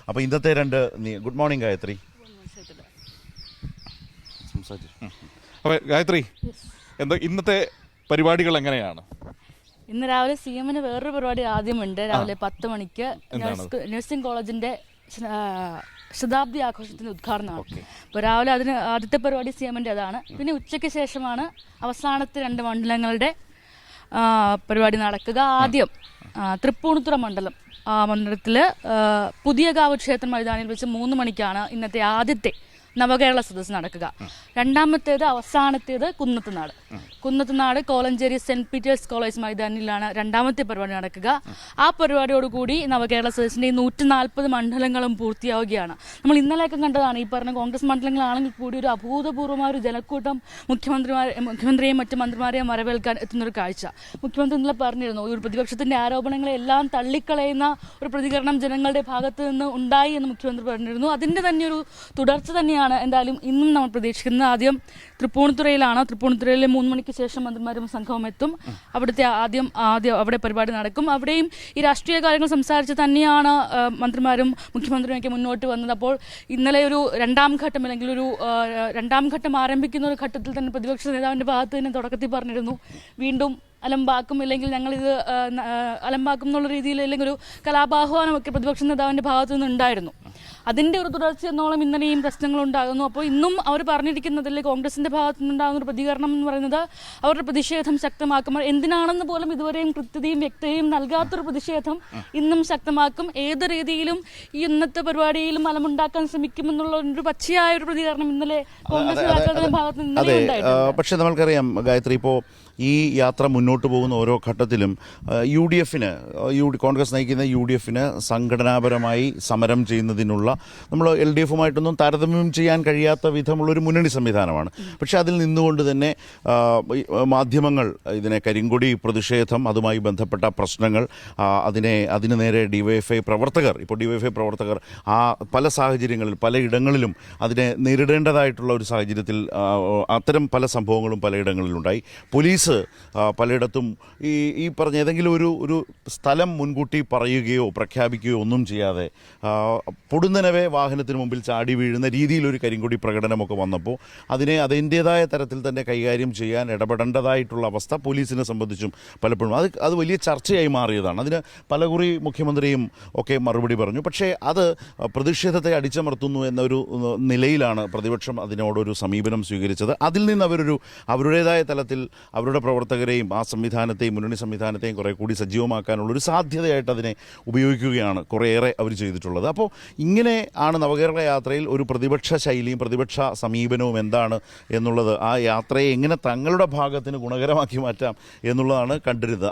അപ്പോൾ ഇന്നത്തെ good morning Gayathri. അപ്പോൾ ഗായത്രി, എന്താ ഇന്നത്തെ പരിപാടികൾ എങ്ങനെയാണ്? ഇന്ന് രാവിലെ CM-ന് വേറൊരു പരിപാടി ആദ്യമുണ്ട്. രാവിലെ 10 മണിക്ക് നഴ്സിംഗ് കോളേജിന്റെ ശതാബ്ദി ആഘോഷത്തിന്റെ ഉദ്ഘാടനമാണ്. അപ്പോൾ രാവിലെ അതിന് ആദ്യത്തെ പരിപാടി CM-ന്റെ അതാണ്. പിന്നെ ഉച്ചയ്ക്ക് ശേഷമാണ് അവസാനത്തെ 2 മണ്ഡലങ്ങളുടെ പരിപാടി നടക്കുക. ആദ്യം തൃപ്പൂണിത്തുറ മണ്ഡലത്തിൽ പുതിയകാവ് ക്ഷേത്ര മൈതാനിയിൽ വെച്ച് 3 മണിക്കാണ് ഇന്നത്തെ ആദ്യത്തെ നവകേരള സദസ്സ് നടക്കുക. രണ്ടാമത്തേത് അവസാനത്തേത് Kunnathunad Kolenchery Saint Peter's College മൈതാനിലാണ് രണ്ടാമത്തെ പരിപാടി നടക്കുക. ആ പരിപാടിയോടുകൂടി നവകേരള സദസ്സിന്റെ 140 മണ്ഡലങ്ങളും പൂർത്തിയാവുകയാണ്. നമ്മൾ ഇന്നലെയൊക്കെ കണ്ടതാണ് ഈ പറഞ്ഞ കോൺഗ്രസ് മണ്ഡലങ്ങളാണെങ്കിൽ കൂടി ഒരു അഭൂതപൂർവമായ ഒരു ജനക്കൂട്ടം മുഖ്യമന്ത്രിയെയും മറ്റു മന്ത്രിമാരെയും വരവേൽക്കാൻ എത്തുന്നൊരു കാഴ്ച. മുഖ്യമന്ത്രി ഇന്നലെ പറഞ്ഞിരുന്നു, ഒരു പ്രതിപക്ഷത്തിന്റെ ആരോപണങ്ങളെ എല്ലാം തള്ളിക്കളയുന്ന ഒരു പ്രതികരണം ജനങ്ങളുടെ ഭാഗത്ത് നിന്ന് ഉണ്ടായി എന്ന് മുഖ്യമന്ത്രി പറഞ്ഞിരുന്നു. അതിന്റെ തന്നെ ഒരു തുടർച്ച തന്നെയാണ് എന്തായാലും ഇന്നും നമ്മൾ പ്രതീക്ഷിക്കുന്നത്. ആദ്യം തൃപ്പൂണിത്തുറയിലാണ്. തൃപ്പൂണിത്തുറയിലെ 3 മണിക്ക് ശേഷം മന്ത്രിമാരും സംഘവും എത്തും. അവിടുത്തെ ആദ്യം അവിടെ പരിപാടി നടക്കും. അവിടെയും ഈ രാഷ്ട്രീയ കാര്യങ്ങൾ സംസാരിച്ച് തന്നെയാണ് മന്ത്രിമാരും മുഖ്യമന്ത്രിയുമൊക്കെ മുന്നോട്ട് വന്നത്. അപ്പോൾ ഇന്നലെ ഒരു രണ്ടാം ഘട്ടം ആരംഭിക്കുന്ന ഒരു ഘട്ടത്തിൽ തന്നെ പ്രതിപക്ഷ നേതാവിന്റെ ഭാഗത്ത് തന്നെ തുടക്കത്തിൽ പറഞ്ഞിരുന്നു, വീണ്ടും അലമ്പാക്കും, ഇല്ലെങ്കിൽ ഞങ്ങളിത് അലമ്പാക്കും എന്നുള്ള രീതിയിൽ അല്ലെങ്കിൽ ഒരു കലാപാഹ്വാനമൊക്കെ പ്രതിപക്ഷ നേതാവിന്റെ ഭാഗത്തു നിന്നുണ്ടായിരുന്നു. അതിന്റെ ഒരു തുടർച്ച എന്നോളം ഇന്നലെയും പ്രശ്നങ്ങൾ ഉണ്ടാകുന്നു. അപ്പോൾ ഇന്നും അവർ പറഞ്ഞിരിക്കുന്നതിൽ കോൺഗ്രസിന്റെ ഭാഗത്തു നിന്നുണ്ടാകുന്ന ഒരു പ്രതികരണം എന്ന് പറയുന്നത് അവരുടെ പ്രതിഷേധം ശക്തമാക്കുമ്പോൾ എന്തിനാണെന്ന് പോലും ഇതുവരെയും കൃത്യതയും വ്യക്തതയും നൽകാത്തൊരു പ്രതിഷേധം ഇന്നും ശക്തമാക്കും. ഏത് രീതിയിലും ഈ ഇന്നത്തെ പരിപാടിയിലും അലമുണ്ടാക്കാൻ ശ്രമിക്കുമെന്നുള്ള ഒരു പച്ചയായ ഒരു പ്രതികരണം ഇന്നലെ കോൺഗ്രസ് നേതാക്കളുടെ ഭാഗത്ത് നിന്ന് ഉണ്ടായിട്ടുണ്ട്. പക്ഷെ നമ്മൾക്കറിയാം ഗായത്രി, ഇപ്പോൾ ഈ യാത്ര മുന്നോട്ട് പോകുന്ന ഓരോ ഘട്ടത്തിലും കോൺഗ്രസ് നയിക്കുന്ന UDF സംഘടനാപരമായി സമരം ചെയ്യുന്നതിനുള്ള നമ്മൾ LDF-ഉമായിട്ടൊന്നും താരതമ്യം ചെയ്യാൻ കഴിയാത്ത വിധമുള്ളൊരു മുന്നണി സംവിധാനമാണ്. പക്ഷേ അതിൽ നിന്നുകൊണ്ട് തന്നെ മാധ്യമങ്ങൾ ഇതിനെ കരിങ്കൊടി പ്രതിഷേധം, അതുമായി ബന്ധപ്പെട്ട പ്രശ്നങ്ങൾ, അതിന് നേരെ DYFI പ്രവർത്തകർ പല സാഹചര്യങ്ങളിൽ പലയിടങ്ങളിലും അതിനെ നേരിടേണ്ടതായിട്ടുള്ള ഒരു സാഹചര്യത്തിൽ അത്തരം പല സംഭവങ്ങളും പലയിടങ്ങളിലുണ്ടായി. പോലീസ് പലയിടത്തും ഈ പറഞ്ഞ ഏതെങ്കിലും ഒരു സ്ഥലം മുൻകൂട്ടി പറയുകയോ പ്രഖ്യാപിക്കുകയോ ഒന്നും ചെയ്യാതെ പൊടുന്നനവേ വാഹനത്തിന് മുമ്പിൽ ചാടി വീഴുന്ന രീതിയിലൊരു കരിങ്കൊടി പ്രകടനമൊക്കെ വന്നപ്പോൾ അതിൻ്റേതായ തരത്തിൽ തന്നെ കൈകാര്യം ചെയ്യാൻ ഇടപെടേണ്ടതായിട്ടുള്ള അവസ്ഥ പോലീസിനെ സംബന്ധിച്ചും പലപ്പോഴും അത് വലിയ ചർച്ചയായി മാറിയതാണ്. അതിന് പലകുറി മുഖ്യമന്ത്രിയും ഒക്കെ മറുപടി പറഞ്ഞു. പക്ഷേ അത് പ്രതിഷേധത്തെ അടിച്ചമർത്തുന്നു എന്നൊരു നിലയിലാണ് പ്രതിപക്ഷം അതിനോടൊരു സമീപനം സ്വീകരിച്ചത്. അതിൽ നിന്ന് അവരുടേതായ തലത്തിൽ അവരുടെ പ്രവർത്തകരെയും ആ സംവിധാനത്തെയും മുന്നണി സംവിധാനത്തെയും കുറേ കൂടി സജീവമാക്കാനുള്ളൊരു സാധ്യതയായിട്ട് അതിനെ ഉപയോഗിക്കുകയാണ് കുറേയേറെ അവർ ചെയ്തിട്ടുള്ളത്. അപ്പോൾ ഇങ്ങനെ ആണ് നവകേരള യാത്രയിൽ ഒരു പ്രതിപക്ഷ ശൈലിയും പ്രതിപക്ഷ സമീപനവും എന്താണ് എന്നുള്ളത്, ആ യാത്രയെ എങ്ങനെ തങ്ങളുടെ ഭാഗത്തിന് ഗുണകരമാക്കി മാറ്റാം എന്നുള്ളതാണ് കണ്ടിരുന്നത്.